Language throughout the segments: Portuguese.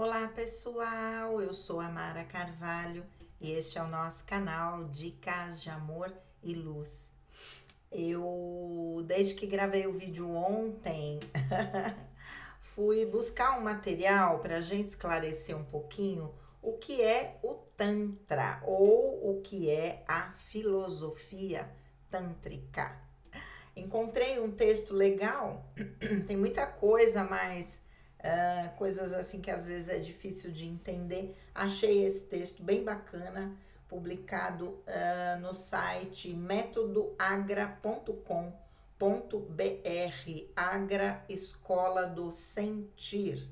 Olá pessoal, eu sou a Mara Carvalho e este é o nosso canal Dicas de Amor e Luz. Desde que gravei o vídeo ontem, fui buscar um material para a gente esclarecer um pouquinho o que é o Tantra ou o que é a filosofia tântrica. Encontrei um texto legal, tem muita coisa, mas coisas assim que às vezes é difícil de entender. Achei esse texto bem bacana, publicado no site métodoagra.com.br, Agra Escola do Sentir.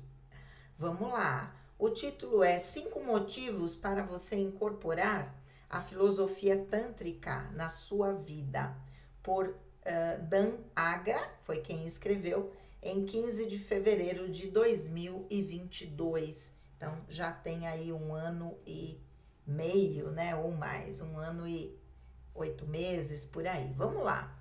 Vamos lá. O título é 5 motivos para você incorporar a filosofia tântrica na sua vida, por Dan Agra, foi quem escreveu, em 15 de fevereiro de 2022. Então já tem aí 1 ano e meio, né? Ou mais, 1 ano e 8 meses por aí. Vamos lá.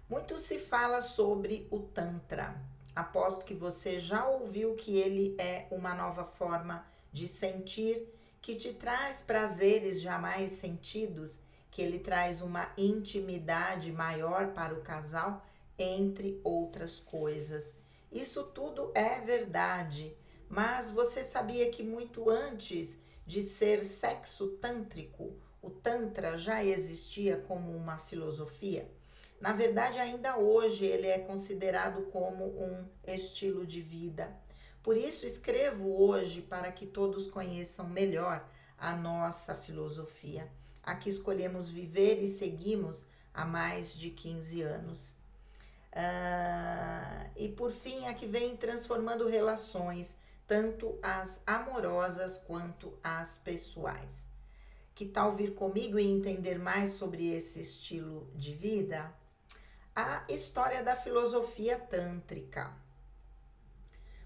Muito se fala sobre o Tantra. Aposto que você já ouviu que ele é uma nova forma de sentir que te traz prazeres jamais sentidos, que ele traz uma intimidade maior para o casal, entre outras coisas. Isso tudo é verdade, mas você sabia que muito antes de ser sexo tântrico, o Tantra já existia como uma filosofia? Na verdade, ainda hoje ele é considerado como um estilo de vida. Por isso, escrevo hoje para que todos conheçam melhor a nossa filosofia, a que escolhemos viver e seguimos há mais de 15 anos. E por fim, a que vem transformando relações, tanto as amorosas quanto as pessoais. Que tal vir comigo e entender mais sobre esse estilo de vida? A história da filosofia tântrica.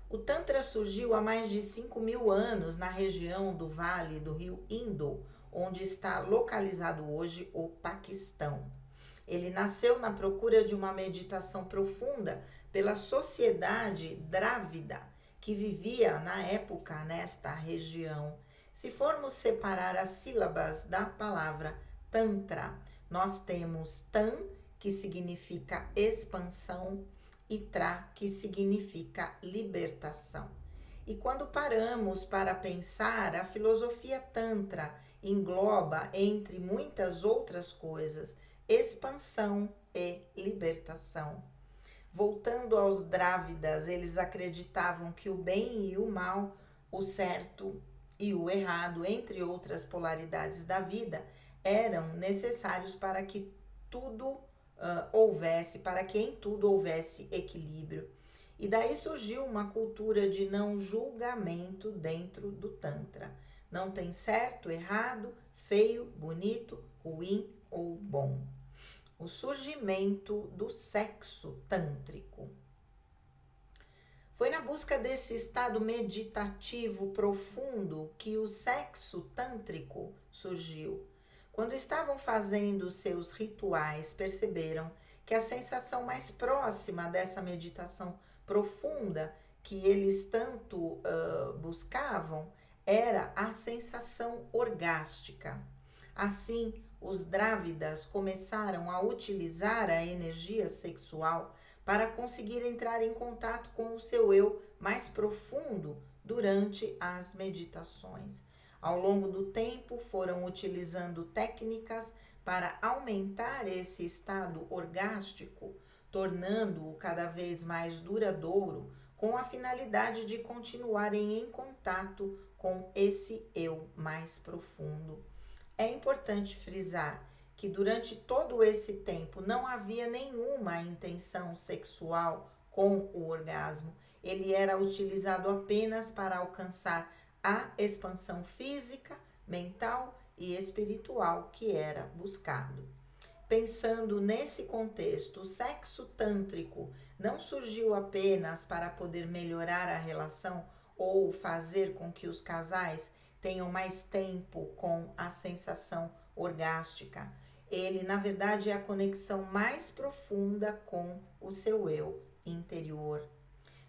O Tantra surgiu há mais de 5.000 anos na região do vale do rio Indo, onde está localizado hoje o Paquistão. Ele nasceu na procura de uma meditação profunda pela sociedade drávida que vivia na época nesta região. Se formos separar as sílabas da palavra Tantra, nós temos Tan, que significa expansão, e Tra, que significa libertação. E quando paramos para pensar, a filosofia Tantra engloba, entre muitas outras coisas, expansão e libertação. Voltando aos Drávidas, eles acreditavam que o bem e o mal, o certo e o errado, entre outras polaridades da vida, eram necessários para que para que em tudo houvesse equilíbrio. E daí surgiu uma cultura de não julgamento dentro do Tantra. Não tem certo, errado, feio, bonito, ruim ou bom. O surgimento do sexo tântrico. Foi na busca desse estado meditativo profundo que o sexo tântrico surgiu. Quando estavam fazendo seus rituais, perceberam que a sensação mais próxima dessa meditação profunda que eles tanto buscavam era a sensação orgástica. Assim, os Drávidas começaram a utilizar a energia sexual para conseguir entrar em contato com o seu eu mais profundo durante as meditações. Ao longo do tempo, foram utilizando técnicas para aumentar esse estado orgástico, tornando-o cada vez mais duradouro, com a finalidade de continuarem em contato com esse eu mais profundo. É importante frisar que durante todo esse tempo não havia nenhuma intenção sexual com o orgasmo. Ele era utilizado apenas para alcançar a expansão física, mental e espiritual que era buscado. Pensando nesse contexto, o sexo tântrico não surgiu apenas para poder melhorar a relação ou fazer com que os casais tenham mais tempo com a sensação orgástica. Ele, na verdade, é a conexão mais profunda com o seu eu interior.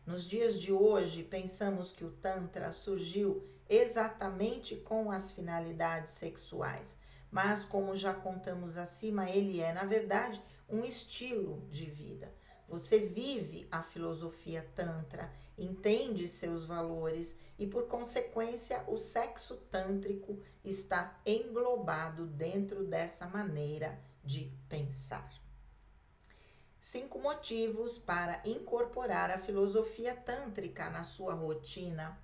Nos dias de hoje, pensamos que o Tantra surgiu exatamente com as finalidades sexuais, mas como já contamos acima, ele é, na verdade, um estilo de vida. Você vive a filosofia Tantra, entende seus valores e, por consequência, o sexo tântrico está englobado dentro dessa maneira de pensar. 5 motivos para incorporar a filosofia tântrica na sua rotina.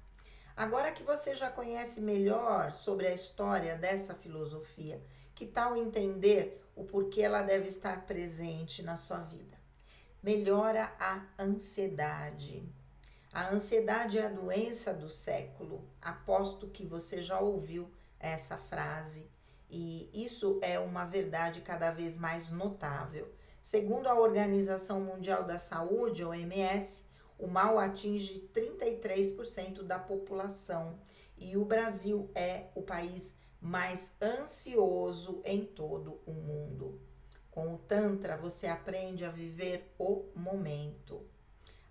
Agora que você já conhece melhor sobre a história dessa filosofia, que tal entender o porquê ela deve estar presente na sua vida? Melhora a ansiedade. A ansiedade é a doença do século. Aposto que você já ouviu essa frase e isso é uma verdade cada vez mais notável. Segundo a Organização Mundial da Saúde, OMS, o mal atinge 33% da população e o Brasil é o país mais ansioso em todo o mundo. Com o Tantra, você aprende a viver o momento,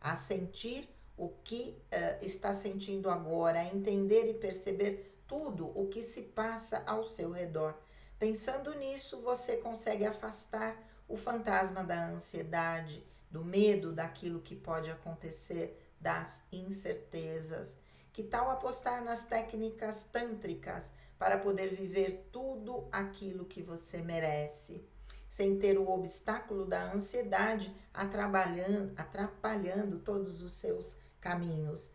a sentir o que está sentindo agora, a entender e perceber tudo o que se passa ao seu redor. Pensando nisso, você consegue afastar o fantasma da ansiedade, do medo daquilo que pode acontecer, das incertezas. Que tal apostar nas técnicas tântricas para poder viver tudo aquilo que você merece, sem ter o obstáculo da ansiedade atrapalhando todos os seus caminhos?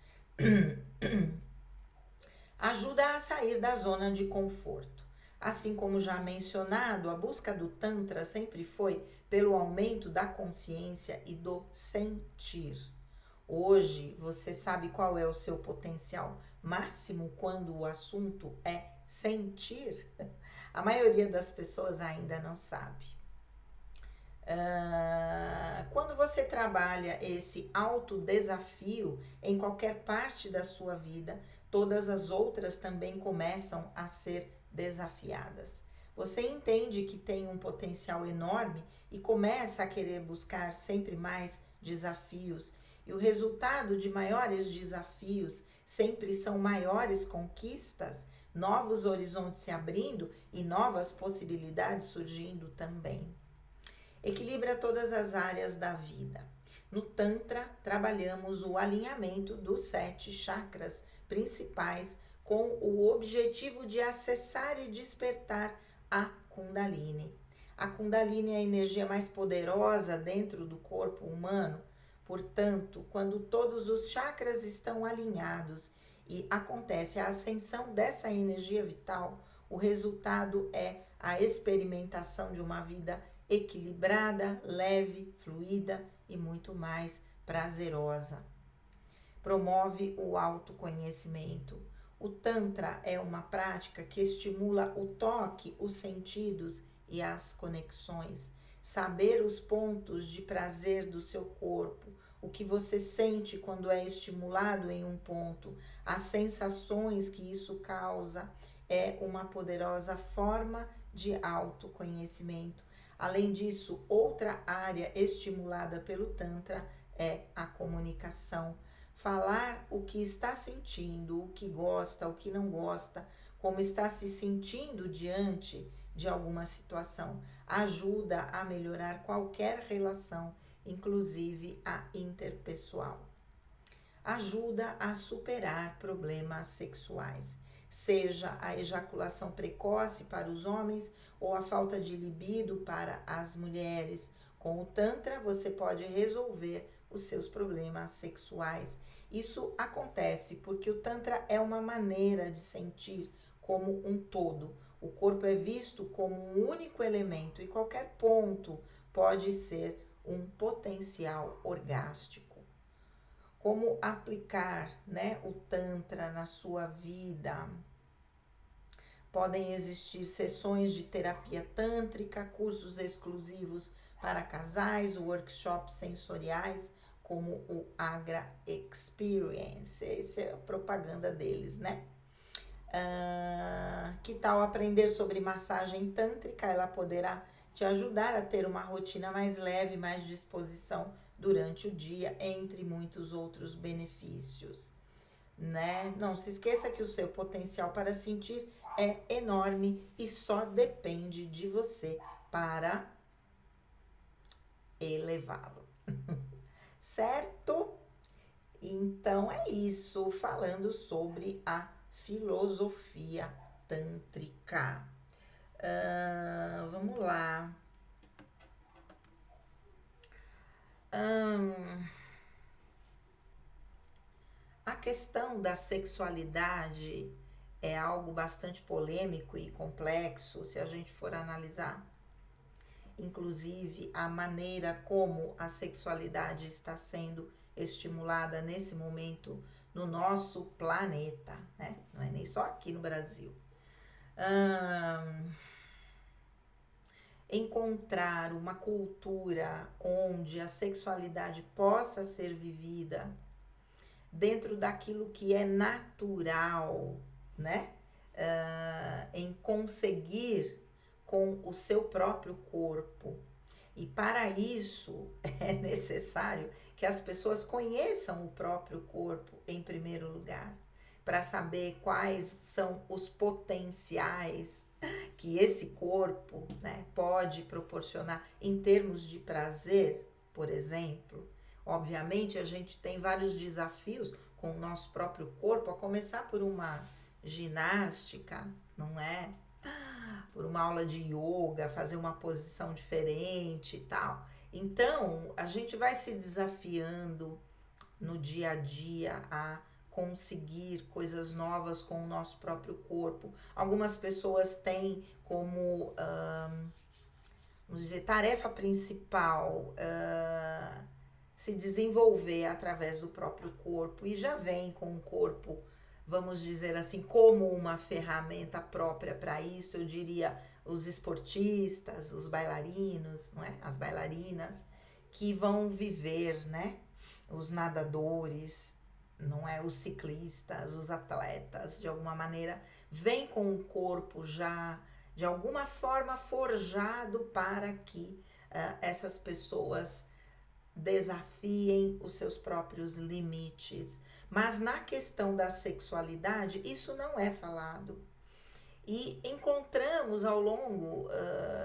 Ajuda a sair da zona de conforto. Assim como já mencionado, a busca do Tantra sempre foi pelo aumento da consciência e do sentir. Hoje você sabe qual é o seu potencial máximo quando o assunto é sentir? A maioria das pessoas ainda não sabe. Quando você trabalha esse autodesafio em qualquer parte da sua vida, todas as outras também começam a ser desafiadas. Você entende que tem um potencial enorme e começa a querer buscar sempre mais desafios. E o resultado de maiores desafios sempre são maiores conquistas, novos horizontes se abrindo e novas possibilidades surgindo também. Equilibra todas as áreas da vida. No Tantra, trabalhamos o alinhamento dos 7 chakras principais com o objetivo de acessar e despertar a Kundalini. A Kundalini é a energia mais poderosa dentro do corpo humano. Portanto, quando todos os chakras estão alinhados e acontece a ascensão dessa energia vital, o resultado é a experimentação de uma vida equilibrada, leve, fluida e muito mais prazerosa. Promove o autoconhecimento. O Tantra é uma prática que estimula o toque, os sentidos e as conexões. Saber os pontos de prazer do seu corpo, o que você sente quando é estimulado em um ponto, as sensações que isso causa, é uma poderosa forma de autoconhecimento. Além disso, outra área estimulada pelo Tantra é a comunicação. Falar o que está sentindo, o que gosta, o que não gosta, como está se sentindo diante de alguma situação, ajuda a melhorar qualquer relação, inclusive a interpessoal. Ajuda a superar problemas sexuais, seja a ejaculação precoce para os homens ou a falta de libido para as mulheres. Com o Tantra, você pode resolver os seus problemas sexuais. Isso acontece porque o Tantra é uma maneira de sentir como um todo. O corpo é visto como um único elemento e qualquer ponto pode ser um potencial orgástico. Como aplicar, o Tantra na sua vida? Podem existir sessões de terapia tântrica, cursos exclusivos para casais, workshops sensoriais, como o Agra Experience. Essa é a propaganda deles, né? Que tal aprender sobre massagem tântrica? Ela poderá te ajudar a ter uma rotina mais leve, mais disposição durante o dia, entre muitos outros benefícios, né? Não se esqueça que o seu potencial para sentir é enorme e só depende de você para elevá-lo, certo? Então é isso, falando sobre a filosofia tântrica. Vamos lá. A questão da sexualidade é algo bastante polêmico e complexo, se a gente for analisar. Inclusive, a maneira como a sexualidade está sendo estimulada nesse momento no nosso planeta, né? Não é nem só aqui no Brasil. Encontrar uma cultura onde a sexualidade possa ser vivida dentro daquilo que é natural, né? Em conseguir com o seu próprio corpo. E para isso é necessário que as pessoas conheçam o próprio corpo em primeiro lugar, para saber quais são os potenciais que esse corpo, né, pode proporcionar em termos de prazer, por exemplo. Obviamente, a gente tem vários desafios com o nosso próprio corpo, a começar por uma ginástica, não é? Por uma aula de yoga, fazer uma posição diferente e tal. Então, a gente vai se desafiando no dia a dia a conseguir coisas novas com o nosso próprio corpo. Algumas pessoas têm como, vamos dizer, tarefa principal se desenvolver através do próprio corpo e já vem com o corpo, vamos dizer assim, como uma ferramenta própria para isso. Eu diria os esportistas, os bailarinos, não é? As bailarinas que vão viver, né? Os nadadores, não é? Os ciclistas, os atletas, de alguma maneira, vêm com o corpo já de alguma forma forjado para que essas pessoas desafiem os seus próprios limites. Mas na questão da sexualidade, isso não é falado. E encontramos ao longo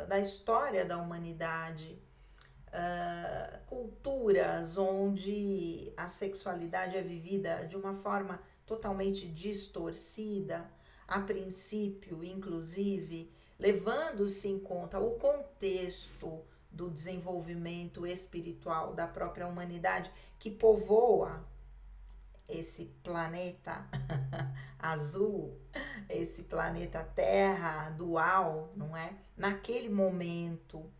da história da humanidade culturas onde a sexualidade é vivida de uma forma totalmente distorcida, a princípio, inclusive, levando-se em conta o contexto do desenvolvimento espiritual da própria humanidade que povoa esse planeta azul, esse planeta Terra dual, não é? Naquele momento.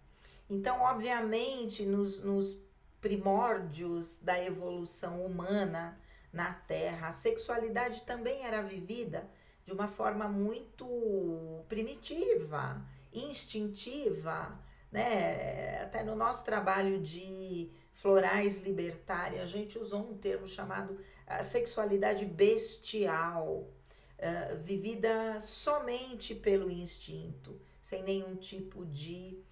Então, obviamente, nos primórdios da evolução humana na Terra, a sexualidade também era vivida de uma forma muito primitiva, instintiva, né? Até no nosso trabalho de florais libertária, a gente usou um termo chamado sexualidade bestial, vivida somente pelo instinto, sem nenhum tipo de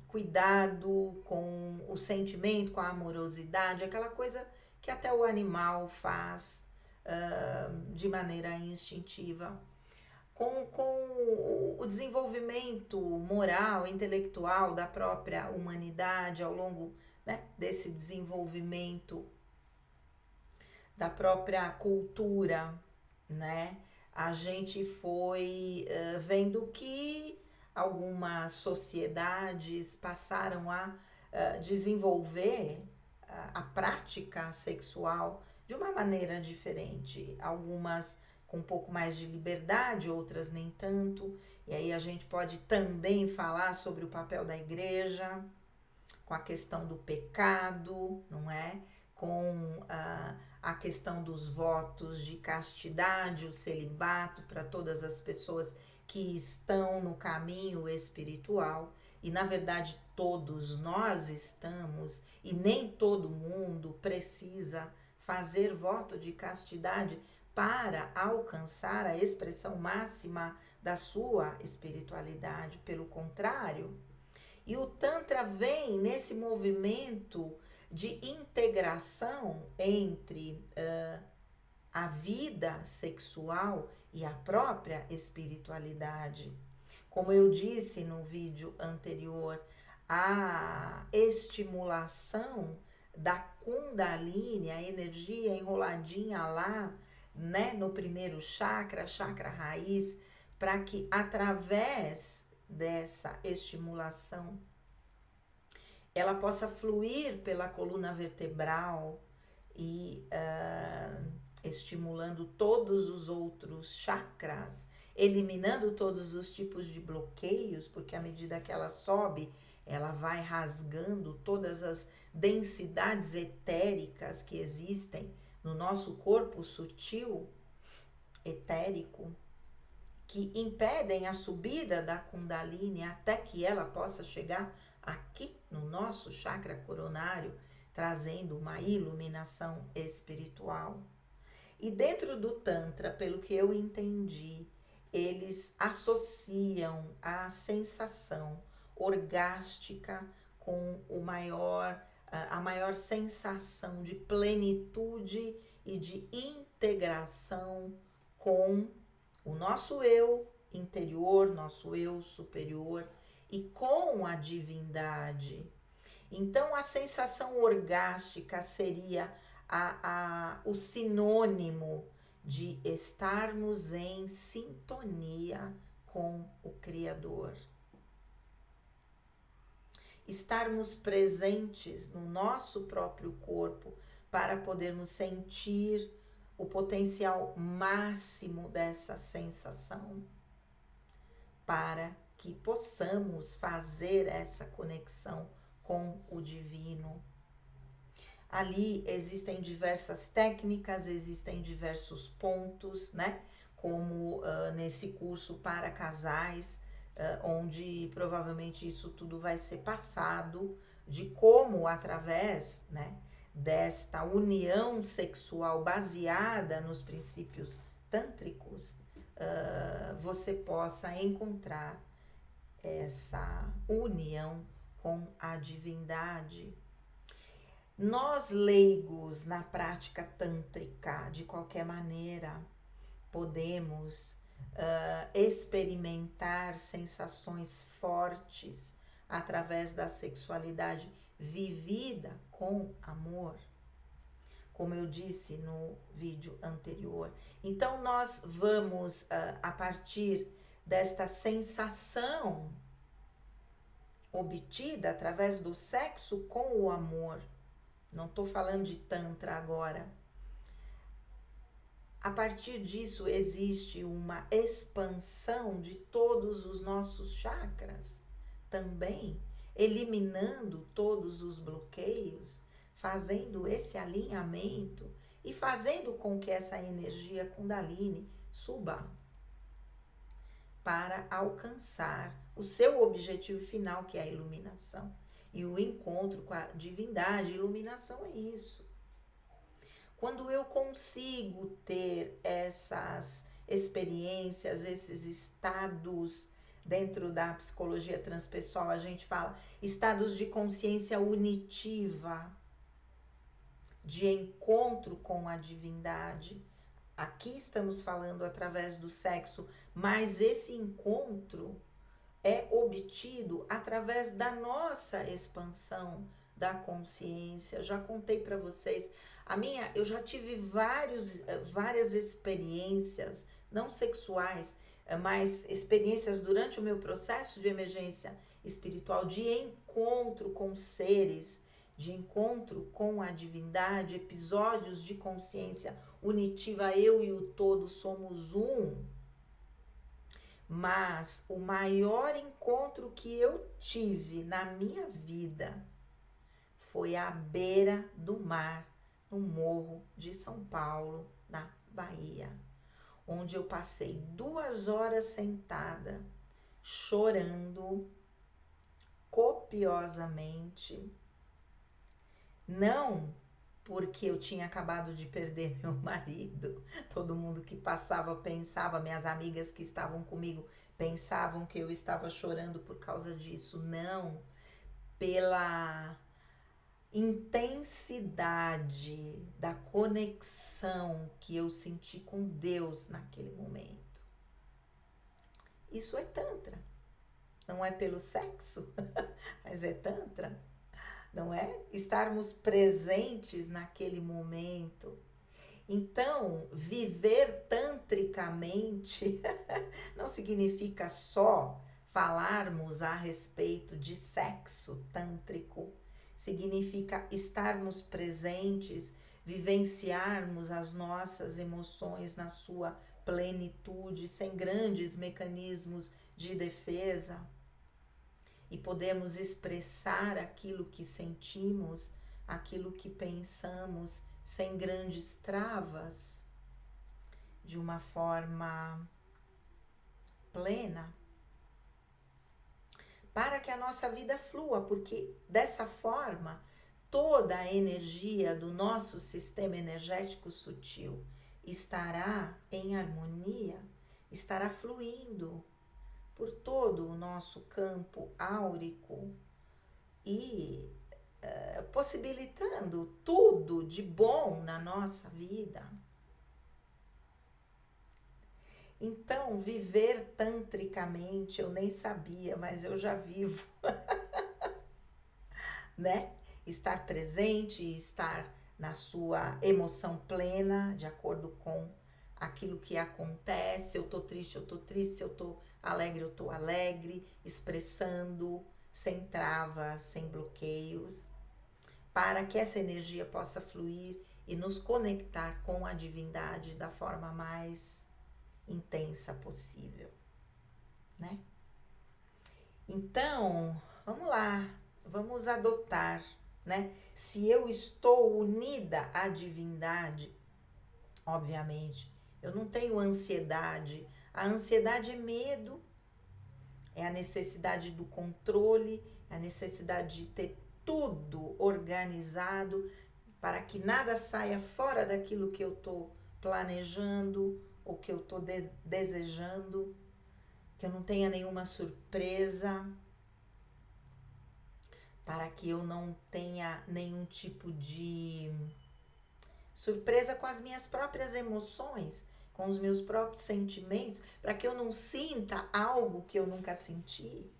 cuidado com o sentimento, com a amorosidade, aquela coisa que até o animal faz de maneira instintiva. Com o desenvolvimento moral, intelectual da própria humanidade ao longo, né, desse desenvolvimento da própria cultura, né, a gente foi vendo que algumas sociedades passaram a desenvolver a prática sexual de uma maneira diferente. Algumas com um pouco mais de liberdade, outras nem tanto. E aí a gente pode também falar sobre o papel da igreja, com a questão do pecado, não é? Com a questão dos votos de castidade, o celibato para todas as pessoas que estão no caminho espiritual. E na verdade todos nós estamos, e nem todo mundo precisa fazer voto de castidade para alcançar a expressão máxima da sua espiritualidade. Pelo contrário, E o Tantra vem nesse movimento de integração entre a vida sexual e a própria espiritualidade. Como eu disse no vídeo anterior, a estimulação da Kundalini, a energia enroladinha lá, né, no primeiro chakra, chakra raiz, para que através dessa estimulação ela possa fluir pela coluna vertebral e estimulando todos os outros chakras, eliminando todos os tipos de bloqueios, porque à medida que ela sobe, ela vai rasgando todas as densidades etéricas que existem no nosso corpo sutil, etérico, que impedem a subida da Kundalini até que ela possa chegar aqui no nosso chakra coronário, trazendo uma iluminação espiritual. E dentro do Tantra, pelo que eu entendi, eles associam a sensação orgástica com a maior sensação de plenitude e de integração com o nosso eu interior, nosso eu superior e com a divindade. Então, a sensação orgástica seria o sinônimo de estarmos em sintonia com o Criador. Estarmos presentes no nosso próprio corpo para podermos sentir o potencial máximo dessa sensação, para que possamos fazer essa conexão com o divino. Ali existem diversas técnicas, existem diversos pontos, né? Como nesse curso para casais, onde provavelmente isso tudo vai ser passado, de como através, né, desta união sexual baseada nos princípios tântricos, você possa encontrar essa união com a divindade. Nós leigos na prática tântrica, de qualquer maneira, podemos experimentar sensações fortes através da sexualidade vivida com amor, como eu disse no vídeo anterior. Então, nós vamos, a partir desta sensação obtida através do sexo com o amor, não estou falando de Tantra agora. A partir disso existe uma expansão de todos os nossos chakras também, eliminando todos os bloqueios, fazendo esse alinhamento e fazendo com que essa energia Kundalini suba para alcançar o seu objetivo final, que é a iluminação. E o encontro com a divindade, iluminação é isso. Quando eu consigo ter essas experiências, esses estados dentro da psicologia transpessoal, a gente fala estados de consciência unitiva, de encontro com a divindade. Aqui estamos falando através do sexo, mas esse encontro é obtido através da nossa expansão da consciência. Já contei para vocês, eu já tive várias experiências, não sexuais, mas experiências durante o meu processo de emergência espiritual, de encontro com seres, de encontro com a divindade, episódios de consciência unitiva, eu e o todo somos um. Mas o maior encontro que eu tive na minha vida foi à beira do mar, no Morro de São Paulo, na Bahia, onde eu passei 2 horas sentada, chorando copiosamente, não porque eu tinha acabado de perder meu marido. Todo mundo que passava pensava, minhas amigas que estavam comigo pensavam que eu estava chorando por causa disso. Não, pela intensidade da conexão que eu senti com Deus naquele momento. Isso é Tantra. Não é pelo sexo, mas é Tantra. Não é? Estarmos presentes naquele momento. Então, viver tantricamente não significa só falarmos a respeito de sexo tântrico. Significa estarmos presentes, vivenciarmos as nossas emoções na sua plenitude, sem grandes mecanismos de defesa, e podemos expressar aquilo que sentimos, aquilo que pensamos, sem grandes travas, de uma forma plena, para que a nossa vida flua, porque dessa forma toda a energia do nosso sistema energético sutil estará em harmonia, estará fluindo por todo o nosso campo áurico e possibilitando tudo de bom na nossa vida. Então, viver tantricamente, eu nem sabia, mas eu já vivo, né? Estar presente, estar na sua emoção plena, de acordo com aquilo que acontece. Eu tô triste, eu tô triste, eu tô alegre, eu tô alegre, expressando, sem travas, sem bloqueios, para que essa energia possa fluir e nos conectar com a divindade da forma mais intensa possível, né? Então, vamos lá, vamos adotar, né? Se eu estou unida à divindade, obviamente, eu não tenho ansiedade. A ansiedade é medo, é a necessidade do controle, é a necessidade de ter tudo organizado para que nada saia fora daquilo que eu estou planejando ou que eu estou desejando, que eu não tenha nenhuma surpresa, para que eu não tenha nenhum tipo de surpresa com as minhas próprias emoções, com os meus próprios sentimentos, para que eu não sinta algo que eu nunca senti,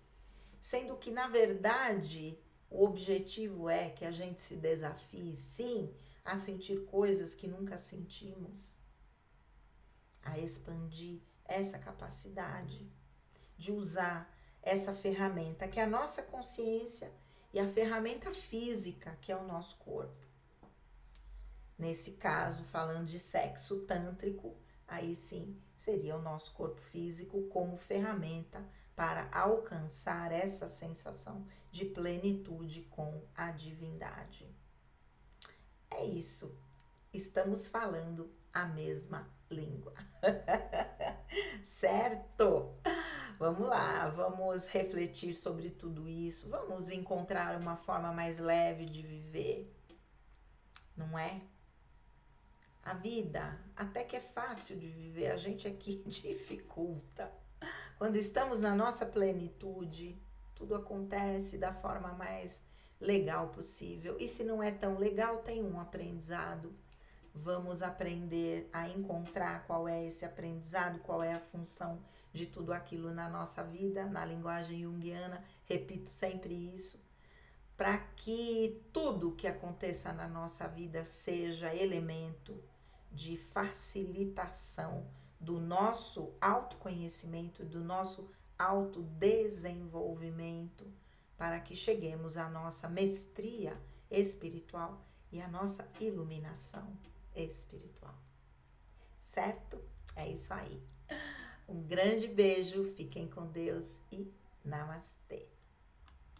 sendo que, na verdade, o objetivo é que a gente se desafie, sim, a sentir coisas que nunca sentimos, a expandir essa capacidade de usar essa ferramenta que é a nossa consciência e a ferramenta física que é o nosso corpo. Nesse caso, falando de sexo tântrico, aí sim seria o nosso corpo físico como ferramenta para alcançar essa sensação de plenitude com a divindade. É isso, estamos falando a mesma língua. Certo? Vamos lá, vamos refletir sobre tudo isso, vamos encontrar uma forma mais leve de viver, não é? A vida até que é fácil de viver, a gente é que dificulta. Quando estamos na nossa plenitude, tudo acontece da forma mais legal possível. E se não é tão legal, tem um aprendizado. Vamos aprender a encontrar qual é esse aprendizado, qual é a função de tudo aquilo na nossa vida, na linguagem junguiana. Repito sempre isso, para que tudo que aconteça na nossa vida seja elemento de facilitação do nosso autoconhecimento, do nosso autodesenvolvimento, para que cheguemos à nossa mestria espiritual e à nossa iluminação espiritual. Certo? É isso aí. Um grande beijo, fiquem com Deus e namastê.